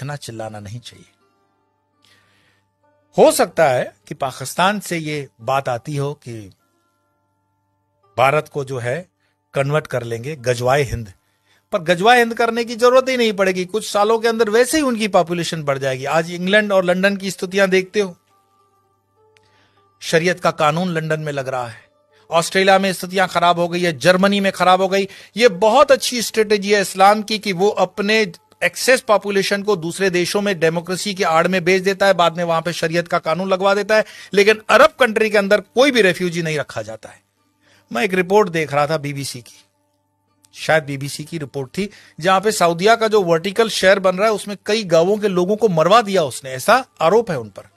चीखना चिल्लाना नहीं चाहिए। हो सकता है कि पाकिस्तान से ये बात आती हो कि भारत को जो है कन्वर्ट कर लेंगे गजवाए हिंद, पर गजवाए हिंद करने की जरूरत ही नहीं पड़ेगी। कुछ सालों के अंदर वैसे ही उनकी पॉपुलेशन बढ़ जाएगी। आज इंग्लैंड और लंदन की स्थितियां देखते हो, शरीयत का कानून लंदन में लग रहा है, ऑस्ट्रेलिया में स्थितियां खराब हो गई है, जर्मनी में खराब हो गई। ये बहुत अच्छी स्ट्रेटेजी है इस्लाम की कि वो अपने एक्सेस पॉपुलेशन को दूसरे देशों में डेमोक्रेसी की आड़ में बेच देता है, बाद में वहां पे शरीयत का कानून लगवा देता है, लेकिन अरब कंट्री के अंदर कोई भी रेफ्यूजी नहीं रखा जाता है। मैं एक रिपोर्ट देख रहा था बीबीसी की, शायद बीबीसी की रिपोर्ट थी, जहां पे सऊदीया का जो वर्टिकल शहर बन रहा है उसमें कई गांवों के लोगों को मरवा दिया उसने, ऐसा आरोप है उन पर।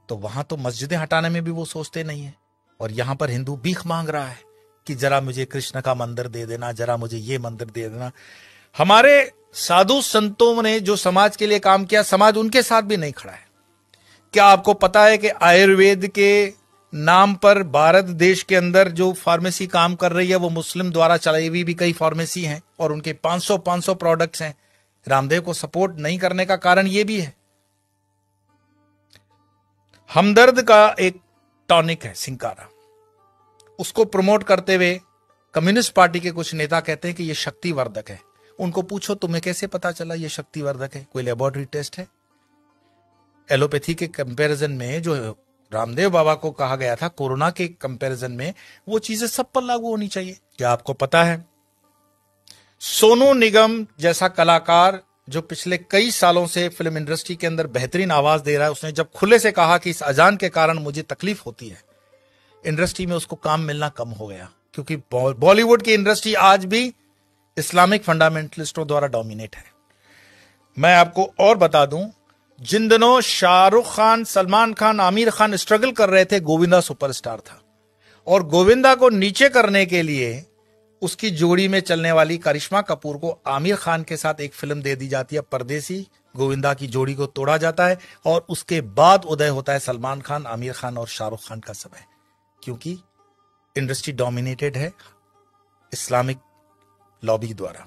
तो वहां तो मस्जिदें हटाने में भी वो सोचते नहीं है, और यहां पर हिंदू भीख मांग रहा है कि जरा मुझे कृष्ण का मंदिर दे देना, जरा मुझे ये मंदिर दे देना। हमारे साधु संतों ने जो समाज के लिए काम किया, समाज उनके साथ भी नहीं खड़ा है। क्या आपको पता है कि आयुर्वेद के नाम पर भारत देश के अंदर जो फार्मेसी काम कर रही है वो मुस्लिम द्वारा चलाई हुई भी कई फार्मेसी हैं, और उनके 500 प्रोडक्ट्स हैं। रामदेव को सपोर्ट नहीं करने का कारण यह भी है। हमदर्द का एक टॉनिक है सिंकारा, उसको प्रमोट करते हुए कम्युनिस्ट पार्टी के कुछ नेता कहते हैं कि यह शक्तिवर्धक है। उनको पूछो तुम्हें कैसे पता चला यह शक्तिवर्धक है, कोई लेबोरेटरी टेस्ट है? एलोपैथी के कंपैरिजन में जो रामदेव बाबा को कहा गया था कोरोना के कंपैरिजन में, वो चीजें सब पर लागू होनी चाहिए। क्या आपको पता है सोनू निगम जैसा कलाकार जो पिछले कई सालों से फिल्म इंडस्ट्री के अंदर बेहतरीन आवाज दे रहा है, उसने जब खुले से कहा कि इस अजान के कारण मुझे तकलीफ होती है, इंडस्ट्री में उसको काम मिलना कम हो गया, क्योंकि बॉलीवुड की इंडस्ट्री आज भी इस्लामिक फंडामेंटलिस्टों द्वारा डोमिनेट है। मैं आपको और बता दूं, जिन दिनों शाहरुख खान, सलमान खान, आमिर खान स्ट्रगल कर रहे थे, गोविंदा सुपरस्टार था, और गोविंदा को नीचे करने के लिए उसकी जोड़ी में चलने वाली करिश्मा कपूर को आमिर खान के साथ एक फिल्म दे दी जाती है परदेसी। गोविंदा की जोड़ी को तोड़ा जाता है और उसके बाद उदय होता है सलमान खान, आमिर खान और शाहरुख खान का समय, क्योंकि इंडस्ट्री डोमिनेटेड है इस्लामिक लॉबी द्वारा।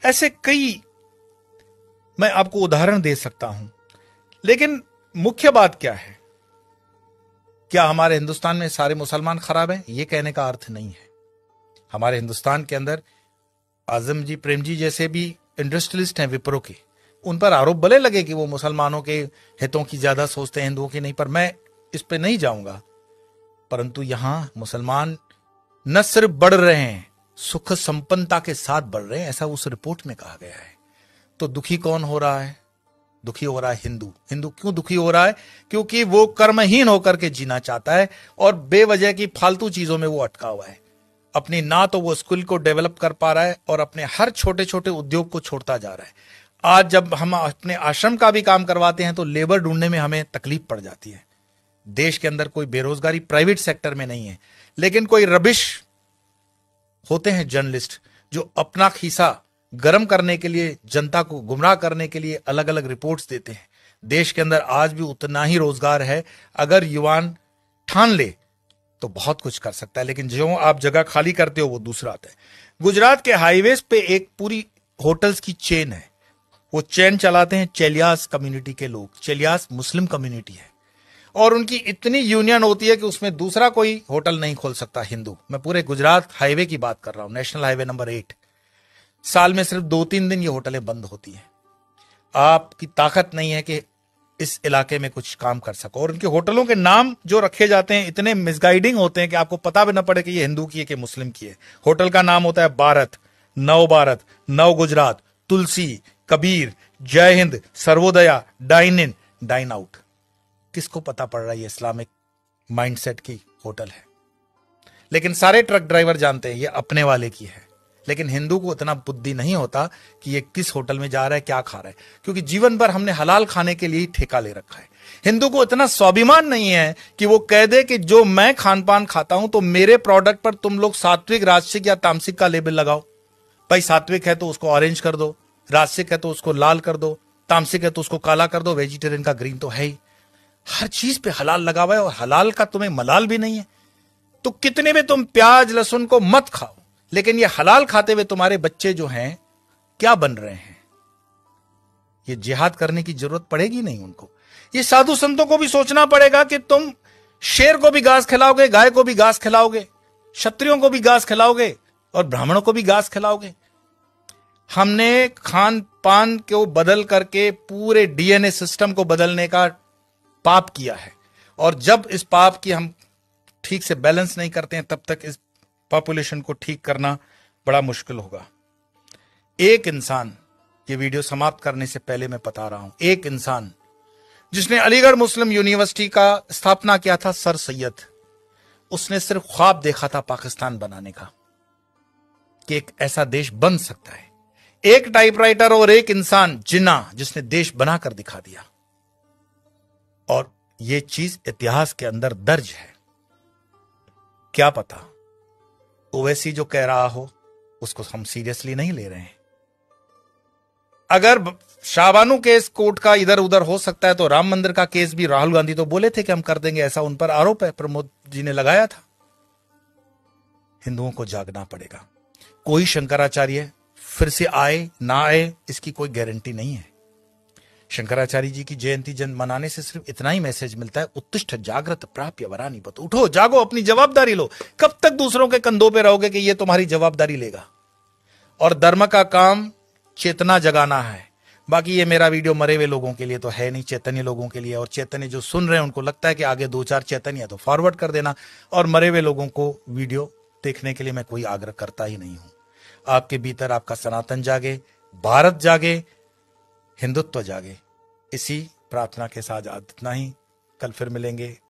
ऐसे कई मैं आपको उदाहरण दे सकता हूं, लेकिन मुख्य बात क्या है? क्या हमारे हिंदुस्तान में सारे मुसलमान खराब हैं? यह कहने का अर्थ नहीं है। हमारे हिंदुस्तान के अंदर आजम जी, प्रेम जी जैसे भी इंडस्ट्रियलिस्ट हैं विप्रो के, उन पर आरोप भले लगे कि वो मुसलमानों के हितों की ज्यादा सोचते हैं, हिंदुओं की नहीं, पर मैं इस पे नहीं जाऊंगा। परंतु यहां मुसलमान न सिर्फ बढ़ रहे हैं, सुख संपन्नता के साथ बढ़ रहे हैं, ऐसा उस रिपोर्ट में कहा गया है। तो दुखी कौन हो रहा है? दुखी हो रहा है हिंदू। हिंदू क्यों दुखी हो रहा है? क्योंकि वो कर्महीन होकर के जीना चाहता है और बेवजह की फालतू चीजों में वो अटका हुआ है। अपनी ना तो वो स्किल को डेवलप कर पा रहा है और अपने हर छोटे छोटे उद्योग को छोड़ता जा रहा है। आज जब हम अपने आश्रम का भी काम करवाते हैं तो लेबर ढूंढने में हमें तकलीफ पड़ जाती है। देश के अंदर कोई बेरोजगारी प्राइवेट सेक्टर में नहीं है, लेकिन कोई रबिश होते हैं जर्नलिस्ट जो अपना खीसा गर्म करने के लिए, जनता को गुमराह करने के लिए अलग अलग रिपोर्ट्स देते हैं। देश के अंदर आज भी उतना ही रोजगार है, अगर युवान ठान ले तो बहुत कुछ कर सकता है, लेकिन जो आप जगह खाली करते हो वो दूसरा आता है। गुजरात के हाईवेज पे एक पूरी होटल्स की चेन है, वो चेन चलाते हैं चेलियास कम्युनिटी के लोग। चेलियास मुस्लिम कम्युनिटी है और उनकी इतनी यूनियन होती है कि उसमें दूसरा कोई होटल नहीं खोल सकता हिंदू। मैं पूरे गुजरात हाईवे की बात कर रहा हूं, नेशनल हाईवे नंबर 8। साल में सिर्फ 2-3 दिन ये होटलें बंद होती हैं। आपकी ताकत नहीं है कि इस इलाके में कुछ काम कर सको, और उनके होटलों के नाम जो रखे जाते हैं इतने मिसगाइडिंग होते हैं कि आपको पता भी ना पड़े कि ये हिंदू की है कि मुस्लिम की है। होटल का नाम होता है भारत, नव Gujarat, Tulsi, Kabir, Jai Hind, Sarvodaya, dine in, dine out. किसको पता पड़ रहा है ये इस्लामिक माइंडसेट की होटल है? लेकिन सारे ट्रक ड्राइवर जानते हैं ये अपने वाले की है। लेकिन हिंदू को इतना बुद्धि नहीं होता कि ये किस होटल में जा रहा है, क्या खा रहा है, क्योंकि जीवन भर हमने हलाल खाने के लिए ही ठेका ले रखा है। हिंदू को इतना स्वाभिमान नहीं है कि वो कह दे कि जो मैं खान पान खाता हूं तो मेरे प्रोडक्ट पर तुम लोग सात्विक, राजसिक या तामसिक का लेबल लगाओ। भाई सात्विक है तो उसको ऑरेंज कर दो, राजसिक है तो उसको लाल कर दो, तामसिक है तो उसको काला कर दो, वेजिटेरियन का ग्रीन तो है ही। हर चीज पे हलाल लगा हुआ है और हलाल का तुम्हें मलाल भी नहीं है। तो कितने में तुम प्याज लहसुन को मत खाओ, लेकिन ये हलाल खाते हुए तुम्हारे बच्चे जो हैं क्या बन रहे हैं? ये जिहाद करने की जरूरत पड़ेगी नहीं उनको। ये साधु संतों को भी सोचना पड़ेगा कि तुम शेर को भी घास खिलाओगे, गाय को भी घास खिलाओगे, क्षत्रियों को भी घास खिलाओगे और ब्राह्मणों को भी घास खिलाओगे। हमने खान पान को बदल करके पूरे डीएनए सिस्टम को बदलने का पाप किया है, और जब इस पाप की हम ठीक से बैलेंस नहीं करते हैं तब तक इस पॉपुलेशन को ठीक करना बड़ा मुश्किल होगा। एक इंसान, ये वीडियो समाप्त करने से पहले मैं बता रहा हूं, एक इंसान जिसने अलीगढ़ मुस्लिम यूनिवर्सिटी का स्थापना किया था, सर सैयद, उसने सिर्फ ख्वाब देखा था पाकिस्तान बनाने का, कि एक ऐसा देश बन सकता है। एक टाइपराइटर और एक इंसान जिन्ना जिसने देश बनाकर दिखा दिया, और यह चीज इतिहास के अंदर दर्ज है। क्या पता ओवैसी जो कह रहा हो उसको हम सीरियसली नहीं ले रहे हैं। अगर शाहबानू केस कोर्ट का इधर उधर हो सकता है तो राम मंदिर का केस भी राहुल गांधी तो बोले थे कि हम कर देंगे, ऐसा उन पर आरोप है, प्रमोद जी ने लगाया था। हिंदुओं को जागना पड़ेगा। कोई शंकराचार्य फिर से आए ना आए इसकी कोई गारंटी नहीं है। शंकराचार्य जी की जयंती जन मनाने से सिर्फ इतना ही मैसेज मिलता है, उत्तिष्ठ जागृत प्राप्य वरानि बत, उठो जागो, अपनी जवाबदारी लो। कब तक दूसरों के कंधों पे रहोगे कि ये तुम्हारी जवाबदारी लेगा? और धर्म का काम चेतना जगाना है। बाकी ये मेरा वीडियो मरे हुए लोगों के लिए तो है नहीं, चैतन्य लोगों के लिए। और चैतन्य जो सुन रहे हैं उनको लगता है कि आगे 2-4 चैतन्य है तो फॉरवर्ड कर देना, और मरे हुए लोगों को वीडियो देखने के लिए मैं कोई आग्रह करता ही नहीं हूं। आपके भीतर आपका सनातन जागे, भारत जागे, हिंदुत्व जागे। इसी प्रार्थना के साथ इतना ही, कल फिर मिलेंगे।